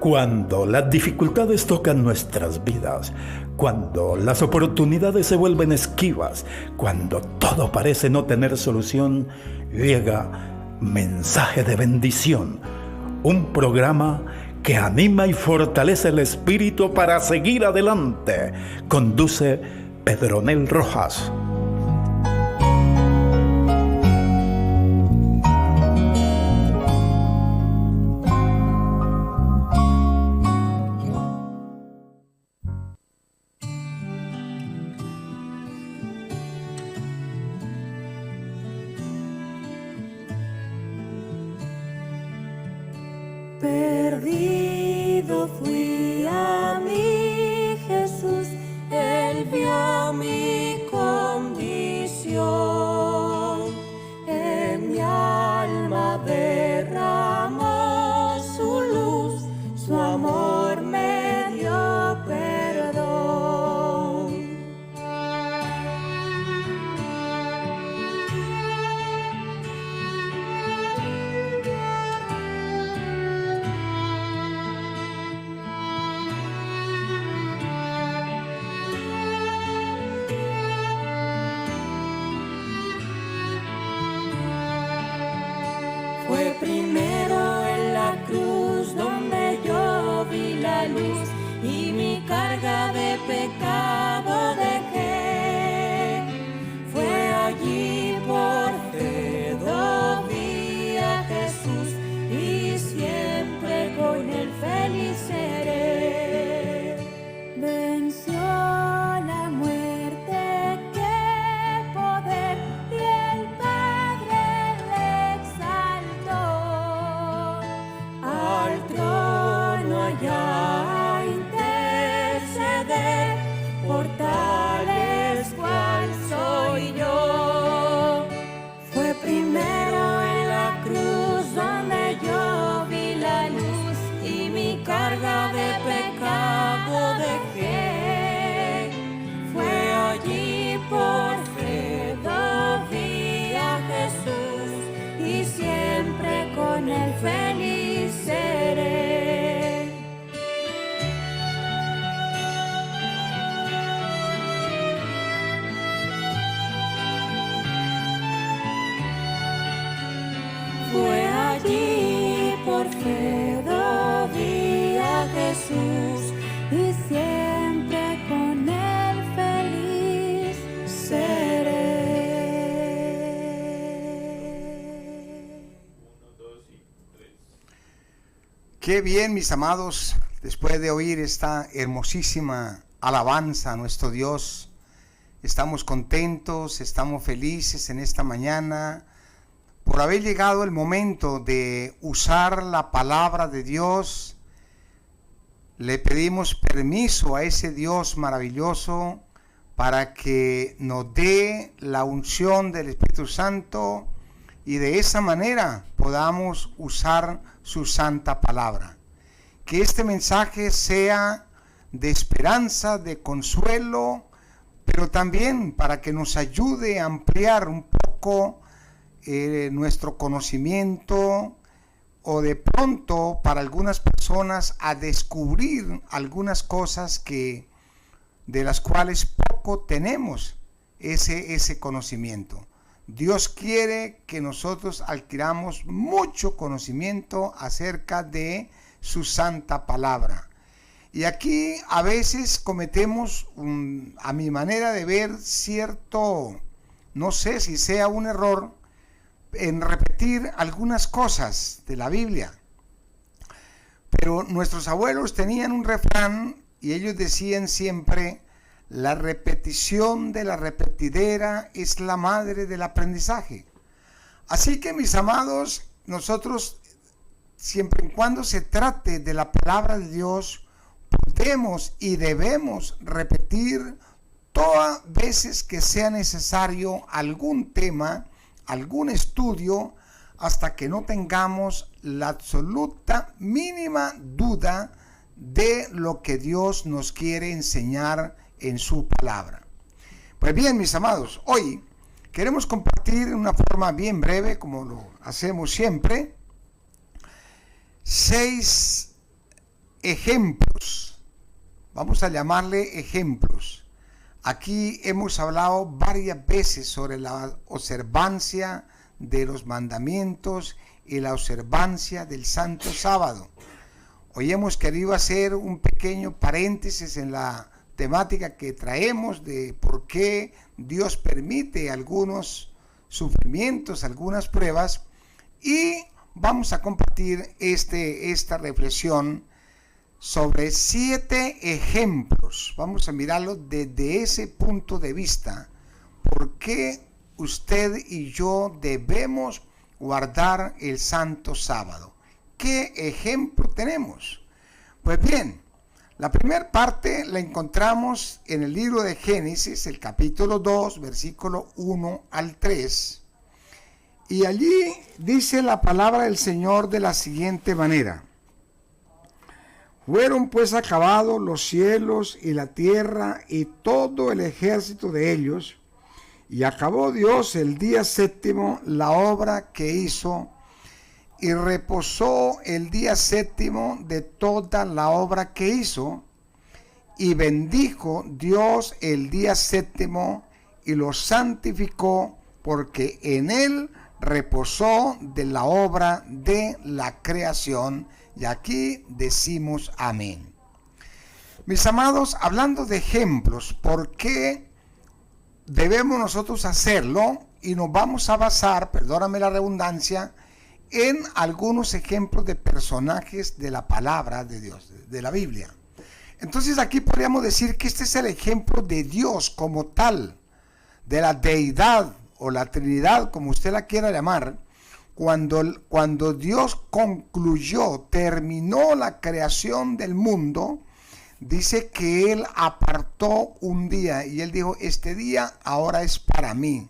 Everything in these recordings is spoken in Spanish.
Cuando las dificultades tocan nuestras vidas, cuando las oportunidades se vuelven esquivas, cuando todo parece no tener solución, llega Mensaje de Bendición, un programa que anima y fortalece el espíritu para seguir adelante. Conduce Pedronel Rojas. Perdido fui a mi Jesús, Él vio mi condición, en mi alma derramó su luz, su amor me dio perdón. Fue primero en la cruz donde yo vi la luz y mi carga de pecado dejé. Fue allí por fe vi a Jesús y siempre con él feliz seré. Venció la muerte, qué poder, y el Padre le exaltó. Al trono allá a interceder por tales cual soy yo. Fue primero en la cruz donde yo vi la luz y mi carga de pecado dejé. Fue allí por fe vi a Jesús y siempre con él feliz seré. Fue allí por fe vi a Jesús y siempre con él feliz seré. Qué bien, mis amados, después de oír esta hermosísima alabanza a nuestro Dios, estamos contentos, estamos felices en esta mañana por haber llegado el momento de usar la palabra de Dios. Le pedimos permiso a ese Dios maravilloso para que nos dé la unción del Espíritu Santo y de esa manera podamos usar su santa palabra. Que este mensaje sea de esperanza, de consuelo, pero también para que nos ayude a ampliar un poco nuestro conocimiento, o de pronto para algunas personas a descubrir algunas cosas de las cuales poco tenemos ese conocimiento. Dios quiere que nosotros adquiramos mucho conocimiento acerca de su santa palabra. Y aquí a veces cometemos, a mi manera de ver, cierto, no sé si sea un error, en repetir algunas cosas de la Biblia. Pero nuestros abuelos tenían un refrán y ellos decían siempre: la repetición de la repetidera es la madre del aprendizaje. Así que, mis amados, nosotros, siempre y cuando se trate de la palabra de Dios, podemos y debemos repetir todas veces que sea necesario algún tema, algún estudio, hasta que no tengamos la absoluta mínima duda de lo que Dios nos quiere enseñar en su palabra. Pues bien, mis amados, hoy queremos compartir en una forma bien breve, como lo hacemos siempre, 6 ejemplos. Vamos a llamarle ejemplos. Aquí hemos hablado varias veces sobre la observancia de los mandamientos y la observancia del Santo Sábado. Hoy hemos querido hacer un pequeño paréntesis en la temática que traemos de por qué Dios permite algunos sufrimientos, algunas pruebas, y vamos a compartir esta reflexión sobre 7 ejemplos. Vamos a mirarlo desde ese punto de vista. ¿Por qué usted y yo debemos guardar el Santo Sábado? ¿Qué ejemplo tenemos? Pues bien, la primera parte la encontramos en el libro de Génesis, el capítulo 2, versículo 1 al 3. Y allí dice la palabra del Señor de la siguiente manera: fueron pues acabados los cielos y la tierra y todo el ejército de ellos, y acabó Dios el día séptimo la obra que hizo, y reposó el día séptimo de toda la obra que hizo, y bendijo Dios el día séptimo y lo santificó, porque en él reposó de la obra de la creación. Y aquí decimos amén. Mis amados, hablando de ejemplos, ¿por qué debemos nosotros hacerlo? Y nos vamos a basar, perdóname la redundancia, en algunos ejemplos de personajes de la palabra de Dios, de la Biblia. Entonces aquí podríamos decir que este es el ejemplo de Dios como tal, de la deidad o la Trinidad, como usted la quiera llamar. Cuando Dios concluyó, terminó la creación del mundo, dice que Él apartó un día y Él dijo, este día ahora es para mí.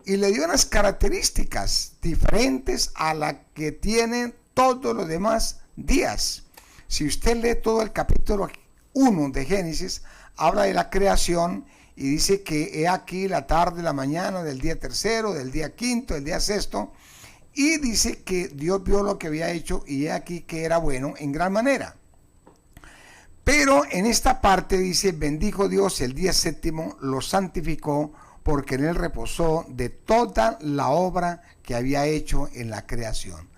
Y le dio unas características diferentes a las que tienen todos los demás días. Si usted lee todo el capítulo 1 de Génesis, habla de la creación y dice que he aquí la tarde, la mañana del día tercero, del día quinto, del día sexto. Y dice que Dios vio lo que había hecho y he aquí que era bueno en gran manera. Pero en esta parte dice, bendijo Dios el día séptimo, lo santificó, porque en él reposó de toda la obra que había hecho en la creación.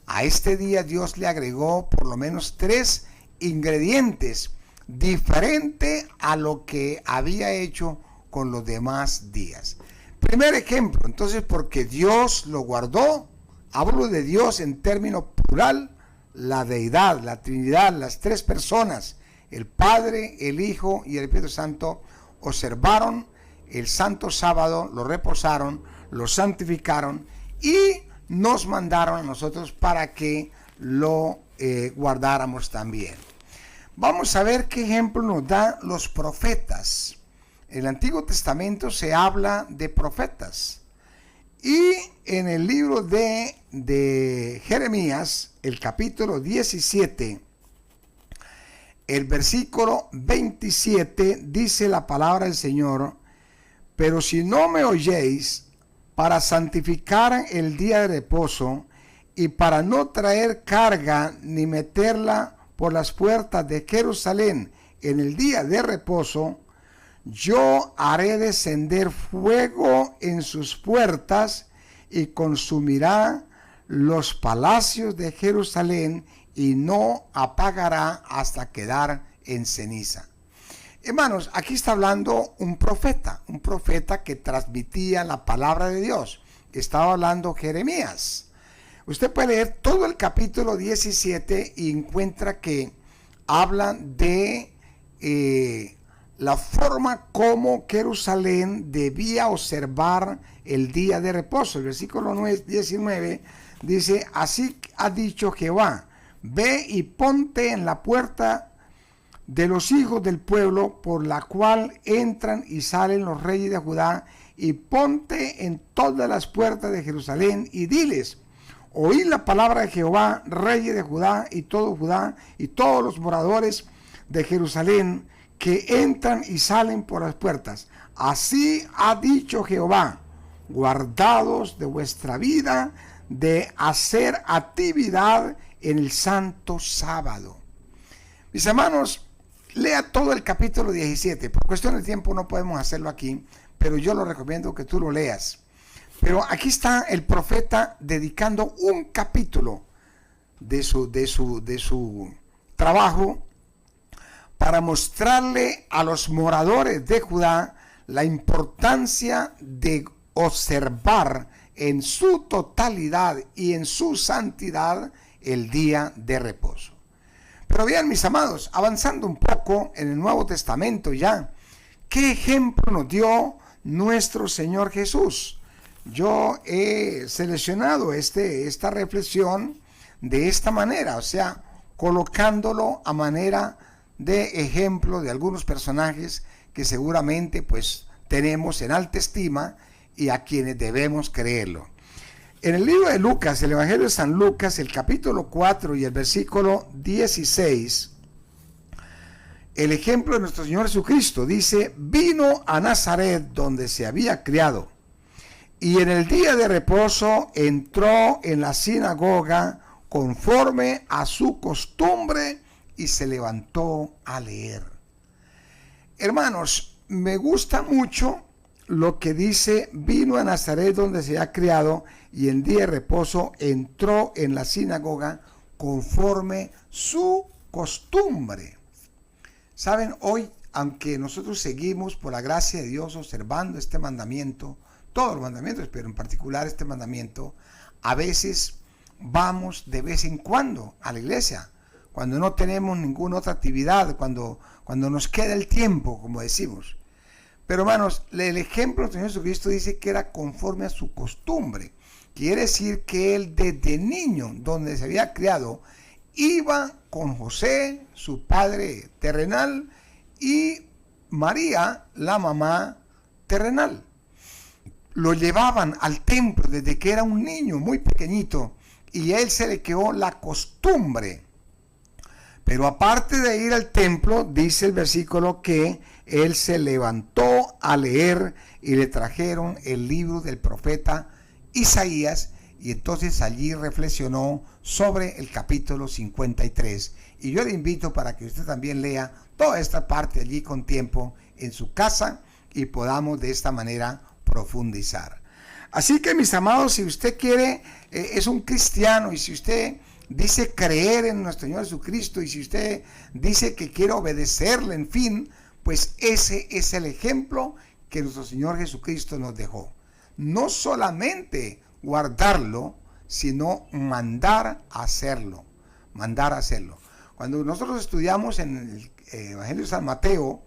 A este día Dios le agregó por lo menos 3 ingredientes diferentes a lo que había hecho con los demás días. Primer ejemplo, entonces, porque Dios lo guardó. Hablo de Dios en términos plural, la deidad, la Trinidad, las 3 personas, el Padre, el Hijo y el Espíritu Santo, observaron el Santo Sábado, lo reposaron, lo santificaron y nos mandaron a nosotros para que lo guardáramos también. Vamos a ver qué ejemplo nos dan los profetas. En el Antiguo Testamento se habla de profetas. Y en el libro de Jeremías, el capítulo 17, el versículo 27, dice la palabra del Señor: pero si no me oyéis, para santificar el día de reposo, y para no traer carga ni meterla por las puertas de Jerusalén en el día de reposo, yo haré descender fuego en sus puertas y consumirá los palacios de Jerusalén y no apagará hasta quedar en ceniza. Hermanos, aquí está hablando un profeta que transmitía la palabra de Dios. Estaba hablando Jeremías. Usted puede leer todo el capítulo 17 y encuentra que habla de la forma como Jerusalén debía observar el día de reposo. El versículo 19 dice: así ha dicho Jehová, ve y ponte en la puerta de los hijos del pueblo, por la cual entran y salen los reyes de Judá, y ponte en todas las puertas de Jerusalén, y diles: oíd la palabra de Jehová, reyes de Judá y todos los moradores de Jerusalén, que entran y salen por las puertas. Así ha dicho Jehová: guardados de vuestra vida de hacer actividad en el santo sábado. Mis hermanos, lea todo el capítulo 17. Por cuestión de tiempo no podemos hacerlo aquí, pero yo lo recomiendo que tú lo leas. Pero aquí está el profeta dedicando un capítulo de su trabajo para mostrarle a los moradores de Judá la importancia de observar en su totalidad y en su santidad el día de reposo. Pero bien, mis amados, avanzando un poco en el Nuevo Testamento ya, ¿qué ejemplo nos dio nuestro Señor Jesús? Yo he seleccionado esta reflexión de esta manera, o sea, colocándolo a manera de ejemplo de algunos personajes que seguramente pues tenemos en alta estima y a quienes debemos creerlo. En el libro de Lucas, el Evangelio de San Lucas, el capítulo 4 y el versículo 16, el ejemplo de nuestro Señor Jesucristo dice: vino a Nazaret donde se había criado, y en el día de reposo entró en la sinagoga conforme a su costumbre y se levantó a leer. Hermanos, me gusta mucho lo que dice: vino a Nazaret donde se ha criado y en día de reposo entró en la sinagoga conforme su costumbre. Saben, hoy, aunque nosotros seguimos por la gracia de Dios observando este mandamiento, todos los mandamientos, pero en particular este mandamiento, a veces vamos de vez en cuando a la iglesia, cuando no tenemos ninguna otra actividad, cuando nos queda el tiempo, como decimos. Pero hermanos, el ejemplo del Señor Jesucristo dice que era conforme a su costumbre. Quiere decir que él desde niño, donde se había criado, iba con José, su padre terrenal, y María, la mamá terrenal. Lo llevaban al templo desde que era un niño muy pequeñito, y a él se le quedó la costumbre. Pero aparte de ir al templo, dice el versículo que él se levantó a leer y le trajeron el libro del profeta Isaías, y entonces allí reflexionó sobre el capítulo 53. Y yo le invito para que usted también lea toda esta parte allí con tiempo en su casa y podamos de esta manera profundizar. Así que, mis amados, si usted quiere, es un cristiano, y si usted dice creer en nuestro Señor Jesucristo, y si usted dice que quiere obedecerle, en fin, pues ese es el ejemplo que nuestro Señor Jesucristo nos dejó. No solamente guardarlo, sino mandar a hacerlo. Mandar a hacerlo. Cuando nosotros estudiamos en el Evangelio de San Mateo,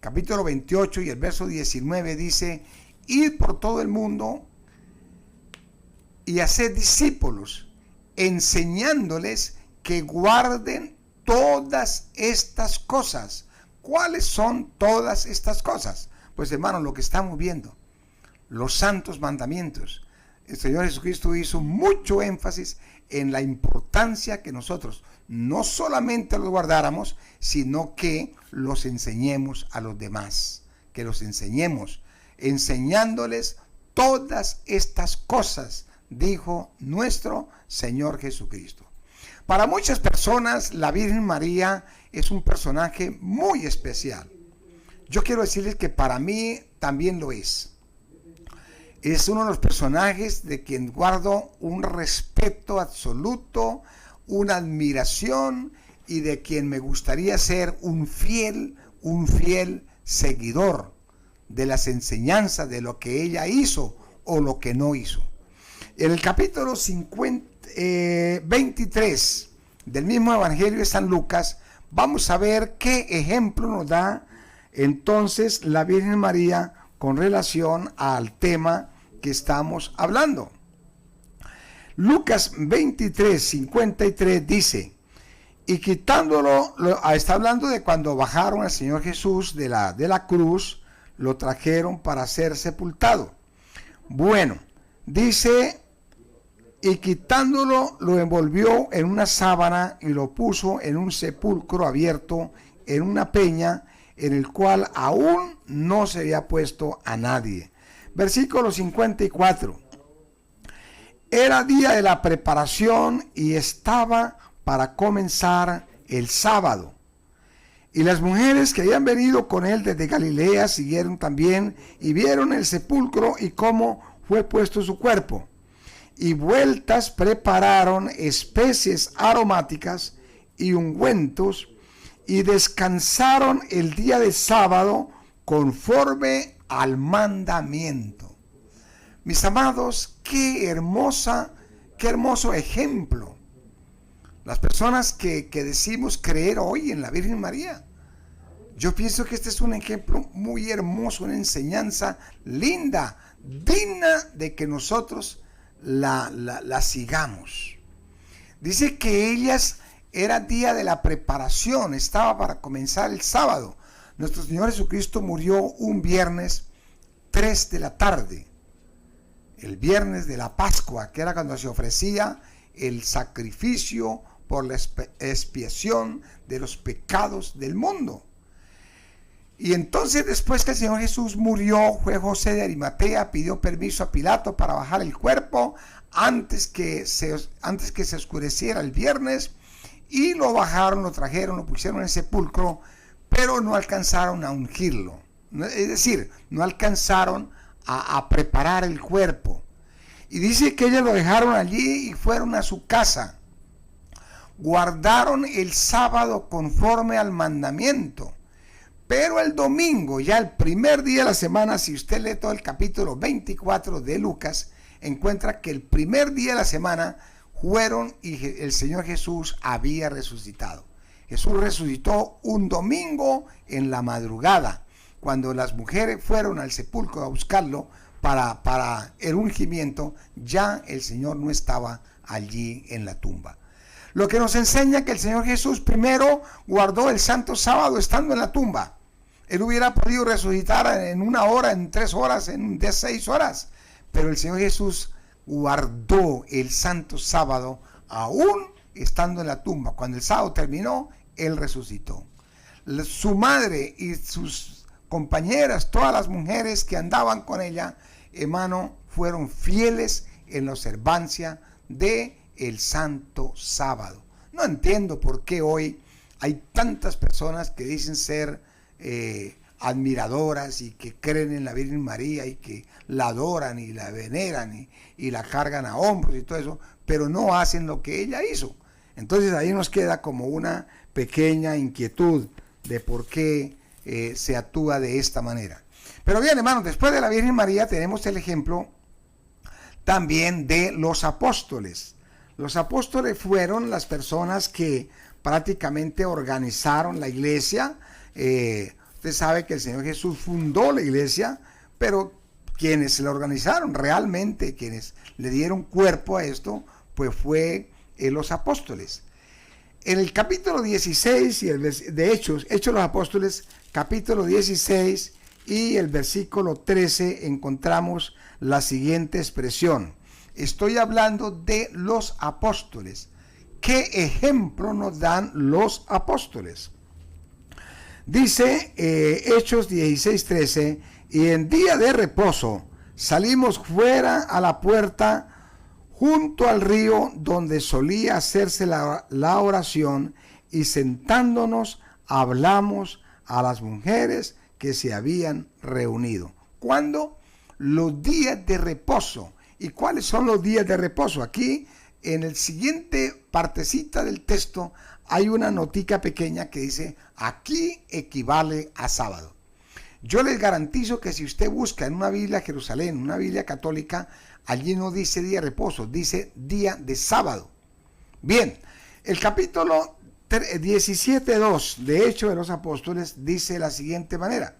capítulo 28 y el verso 19, dice: id por todo el mundo y haced discípulos, enseñándoles que guarden todas estas cosas. ¿Cuáles son todas estas cosas? Pues, hermanos, lo que estamos viendo, los santos mandamientos. El Señor Jesucristo hizo mucho énfasis en la importancia que nosotros no solamente los guardáramos, sino que los enseñemos a los demás, que los enseñemos, enseñándoles todas estas cosas, dijo nuestro Señor Jesucristo. Para muchas personas, la Virgen María es un personaje muy especial. Yo quiero decirles que para mí también lo es. Es uno de los personajes de quien guardo un respeto absoluto, una admiración, y de quien me gustaría ser un fiel seguidor de las enseñanzas, de lo que ella hizo o lo que no hizo. En el capítulo 23 del mismo Evangelio de San Lucas, vamos a ver qué ejemplo nos da entonces la Virgen María con relación al tema que estamos hablando. Lucas 23:53 dice: y quitándolo, está hablando de cuando bajaron al Señor Jesús de la cruz, lo trajeron para ser sepultado. Bueno, dice: y quitándolo, lo envolvió en una sábana y lo puso en un sepulcro abierto, en una peña, en el cual aún no se había puesto a nadie. Versículo 54. Era día de la preparación y estaba para comenzar el sábado. Y las mujeres que habían venido con él desde Galilea siguieron también y vieron el sepulcro y cómo fue puesto su cuerpo. Y vueltas prepararon especies aromáticas y ungüentos y descansaron el día de sábado conforme al mandamiento. Mis amados, qué hermoso ejemplo. Las personas que decimos creer hoy en la Virgen María. Yo pienso que este es un ejemplo muy hermoso, una enseñanza linda, digna de que nosotros la sigamos. Dice que ellas era día de la preparación, estaba para comenzar el sábado. Nuestro Señor Jesucristo murió un viernes 3 de la tarde, el viernes de la Pascua, que era cuando se ofrecía el sacrificio por la expiación de los pecados del mundo. Y entonces, después que el Señor Jesús murió, fue José de Arimatea, pidió permiso a Pilato para bajar el cuerpo antes que se oscureciera el viernes, y lo bajaron, lo trajeron, lo pusieron en el sepulcro, pero no alcanzaron a ungirlo. Es decir, no alcanzaron a preparar el cuerpo. Y dice que ellos lo dejaron allí y fueron a su casa. Guardaron el sábado conforme al mandamiento. Pero el domingo, ya el primer día de la semana, si usted lee todo el capítulo 24 de Lucas, encuentra que el primer día de la semana fueron y el Señor Jesús había resucitado. Jesús resucitó un domingo en la madrugada, cuando las mujeres fueron al sepulcro a buscarlo para el ungimiento. Ya el Señor no estaba allí en la tumba. Lo que nos enseña que el Señor Jesús primero guardó el santo sábado estando en la tumba. Él hubiera podido resucitar en 1 hora, en 3 horas, en 6 horas. Pero el Señor Jesús guardó el santo sábado aún estando en la tumba. Cuando el sábado terminó, Él resucitó. Su madre y sus compañeras, todas las mujeres que andaban con ella, hermano, fueron fieles en la observancia de el santo sábado. No entiendo por qué hoy hay tantas personas que dicen ser admiradoras y que creen en la Virgen María y que la adoran y la veneran y la cargan a hombros y todo eso, pero no hacen lo que ella hizo. Entonces ahí nos queda como una pequeña inquietud de por qué se actúa de esta manera. Pero bien, hermanos, después de la Virgen María tenemos el ejemplo también de los apóstoles. Los apóstoles fueron las personas que prácticamente organizaron la iglesia. Usted sabe que el Señor Jesús fundó la iglesia, pero quienes la organizaron realmente, quienes le dieron cuerpo a esto, pues fue los apóstoles. En el capítulo 16 de Hechos de los Apóstoles, capítulo 16 y el versículo 13, encontramos la siguiente expresión. Estoy hablando de los apóstoles. ¿Qué ejemplo nos dan los apóstoles? Dice Hechos 16:13, y en día de reposo salimos fuera a la puerta junto al río donde solía hacerse la oración, y sentándonos hablamos a las mujeres que se habían reunido. ¿Cuándo? Los días de reposo. ¿Y cuáles son los días de reposo? Aquí en el siguiente partecita del texto hay una notica pequeña que dice, aquí equivale a sábado. Yo les garantizo que si usted busca en una Biblia Jerusalén, una Biblia católica, allí no dice día de reposo, dice día de sábado. Bien, el capítulo 17:2 de Hechos de los Apóstoles dice de la siguiente manera.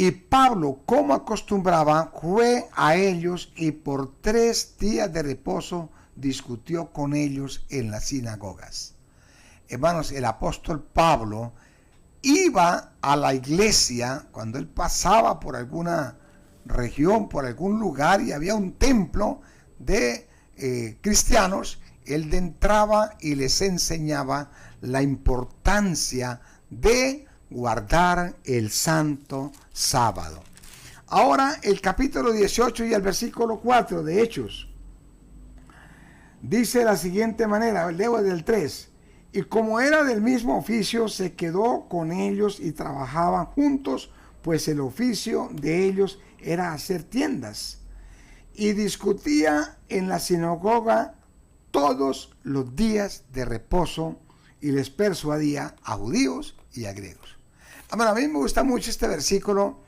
Y Pablo, como acostumbraba, fue a ellos y por 3 días de reposo discutió con ellos en las sinagogas. Hermanos, el apóstol Pablo iba a la iglesia cuando él pasaba por alguna región, por algún lugar y había un templo de cristianos. Él entraba y les enseñaba la importancia de guardar el santo sábado. Ahora el capítulo 18 y el versículo 4 de Hechos dice de la siguiente manera, leo del 3, Y como era del mismo oficio, se quedó con ellos y trabajaban juntos, pues el oficio de ellos era hacer tiendas. Y discutía en la sinagoga todos los días de reposo y les persuadía a judíos y a griegos. Bueno, a mí me gusta mucho este versículo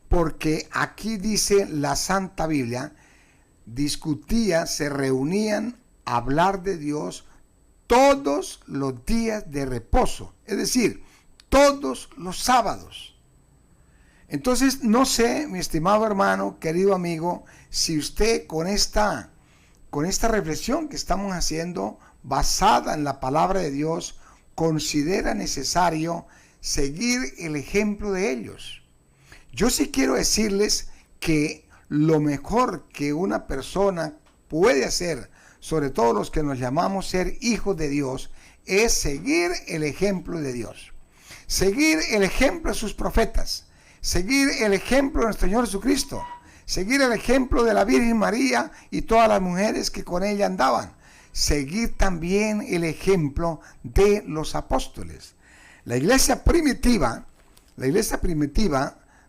porque aquí dice la Santa Biblia, discutía, se reunían a hablar de Dios todos los días de reposo, es decir, todos los sábados. Entonces, no sé, mi estimado hermano, querido amigo, si usted con esta reflexión que estamos haciendo, basada en la palabra de Dios, considera necesario seguir el ejemplo de ellos. Yo sí quiero decirles que lo mejor que una persona puede hacer, sobre todo los que nos llamamos ser hijos de Dios, es seguir el ejemplo de Dios. Seguir el ejemplo de sus profetas. Seguir el ejemplo de nuestro Señor Jesucristo. Seguir el ejemplo de la Virgen María y todas las mujeres que con ella andaban. Seguir también el ejemplo de los apóstoles. La iglesia primitiva,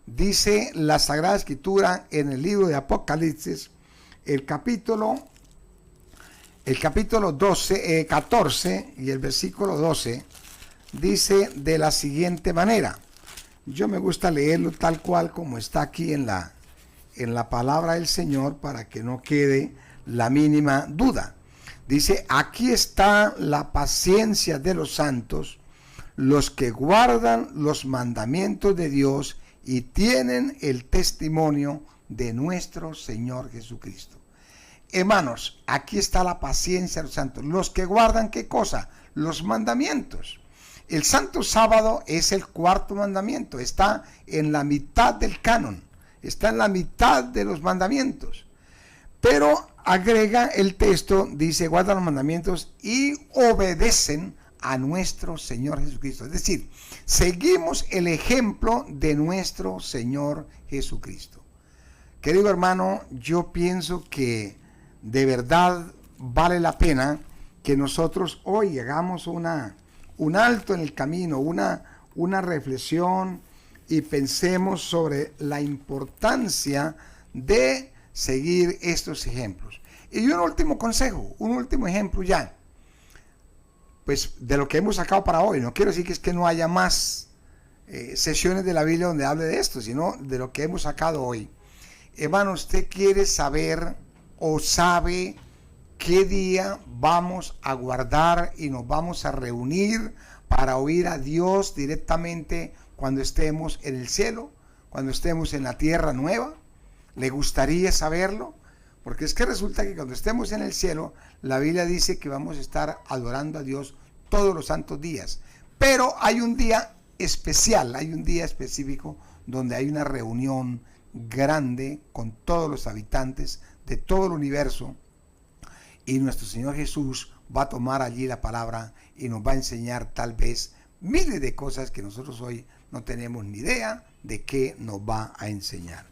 dice la Sagrada Escritura en el libro de Apocalipsis, el capítulo 14 y el versículo 12, dice de la siguiente manera. Yo me gusta leerlo tal cual como está aquí en la palabra del Señor para que no quede la mínima duda. Dice, aquí está la paciencia de los santos, los que guardan los mandamientos de Dios y tienen el testimonio de nuestro Señor Jesucristo. Hermanos, aquí está la paciencia de los santos, los que guardan ¿qué cosa? Los mandamientos. El Santo Sábado es el cuarto mandamiento, está en la mitad del canon, está en la mitad de los mandamientos. Pero agrega el texto, dice, guardan los mandamientos y obedecen a nuestro Señor Jesucristo. Es decir, seguimos el ejemplo de nuestro Señor Jesucristo. Querido hermano, yo pienso que de verdad vale la pena que nosotros hoy hagamos un alto en el camino, una reflexión y pensemos sobre la importancia de seguir estos ejemplos. Y un último consejo, un último ejemplo ya, pues de lo que hemos sacado para hoy. No quiero decir que es que no haya más sesiones de la Biblia donde hable de esto, sino de lo que hemos sacado hoy. Hermano, ¿usted quiere saber o sabe qué día vamos a guardar y nos vamos a reunir para oír a Dios directamente cuando estemos en el cielo, cuando estemos en la tierra nueva? ¿Le gustaría saberlo? Porque es que resulta que cuando estemos en el cielo, la Biblia dice que vamos a estar adorando a Dios todos los santos días. Pero hay un día especial, hay un día específico donde hay una reunión grande con todos los habitantes de todo el universo. Y nuestro Señor Jesús va a tomar allí la palabra y nos va a enseñar tal vez miles de cosas que nosotros hoy no tenemos ni idea de qué nos va a enseñar.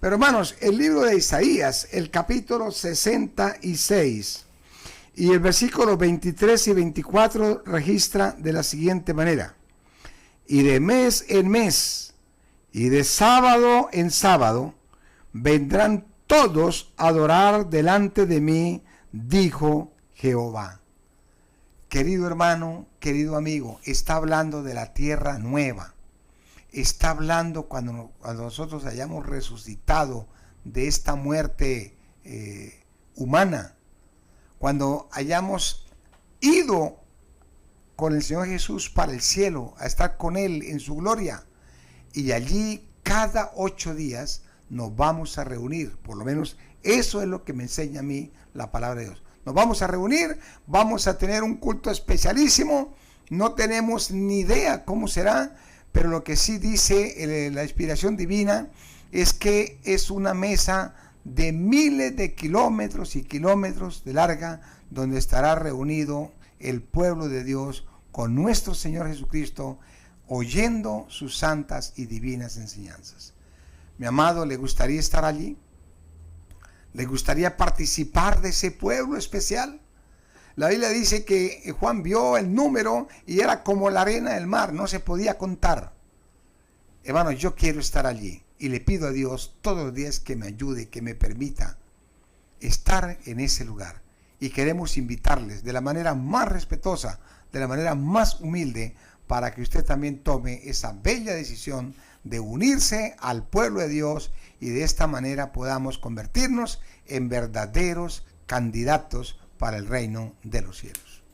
Pero hermanos, el libro de Isaías, el capítulo 66 y el versículo 23 y 24 registra de la siguiente manera: y de mes en mes y de sábado en sábado vendrán todos a adorar delante de mí, dijo Jehová. Querido hermano, querido amigo, está hablando de la tierra nueva. Está hablando cuando nosotros hayamos resucitado de esta muerte humana, cuando hayamos ido con el Señor Jesús para el cielo, a estar con Él en su gloria, y allí cada 8 días nos vamos a reunir. Por lo menos eso es lo que me enseña a mí la palabra de Dios. Nos vamos a reunir, vamos a tener un culto especialísimo, no tenemos ni idea cómo será, pero lo que sí dice la inspiración divina es que es una mesa de miles de kilómetros y kilómetros de larga, donde estará reunido el pueblo de Dios con nuestro Señor Jesucristo, oyendo sus santas y divinas enseñanzas. Mi amado, ¿le gustaría estar allí? ¿Le gustaría participar de ese pueblo especial? La Biblia dice que Juan vio el número y era como la arena del mar, no se podía contar. Hermano, yo quiero estar allí y le pido a Dios todos los días que me ayude, que me permita estar en ese lugar. Y queremos invitarles de la manera más respetuosa, de la manera más humilde, para que usted también tome esa bella decisión de unirse al pueblo de Dios y de esta manera podamos convertirnos en verdaderos candidatos para el reino de los cielos.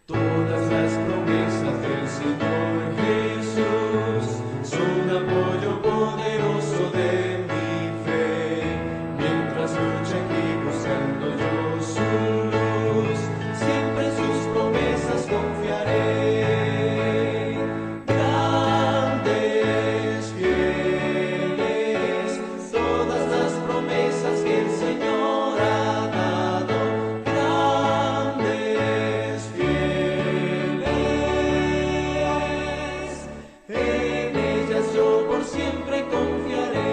Todas las promesas del Señor Jesús son apoyo poderoso de mi fe. Mientras lucho aquí buscando yo su luz, siempre en sus promesas confiaré. Grandes, fieles, todas las promesas que el Señor ha dado. Grandes, fieles, en ellas yo por siempre confiaré.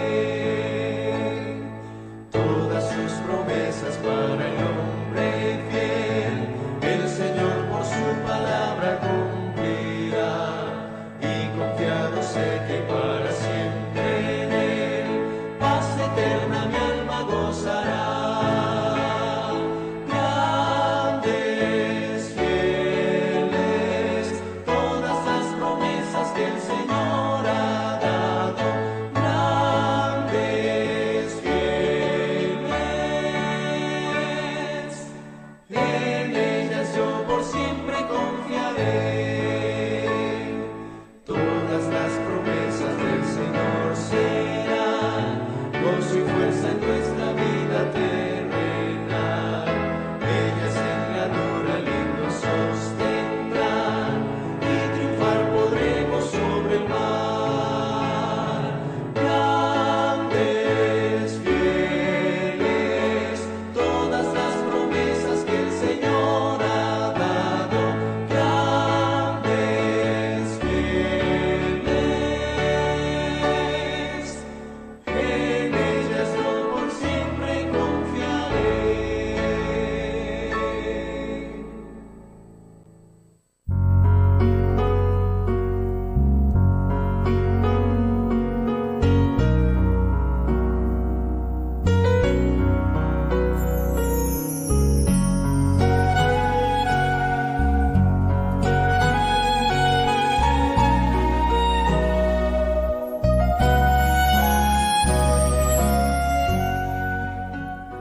Todas sus promesas para el hombre fiel, el Señor por su palabra cumplirá. Y confiado sé que para siempre en Él, paz eterna mi alma gozará. Grandes, fieles, todas las promesas que el Señor ha dado. Grandes, fieles, en ellas yo por siempre confiaré. Todas las promesas del Señor serán gozo y fuerza en nuestra vida terrenal. Ellas en la dura lid nos sostendrán y triunfar podremos sobre el mar. Grandes, fieles, todas las promesas que el Señor ha dado. Grandes, fieles, en ellas yo por siempre confiaré.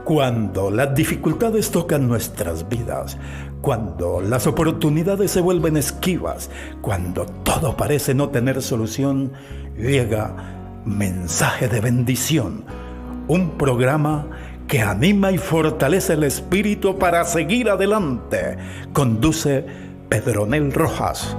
Cuando las dificultades tocan nuestras vidas, cuando las oportunidades se vuelven esquivas, cuando todo parece no tener solución, llega Mensaje de Bendición, un programa que anima y fortalece el espíritu para seguir adelante. Conduce Pedronel Rojas.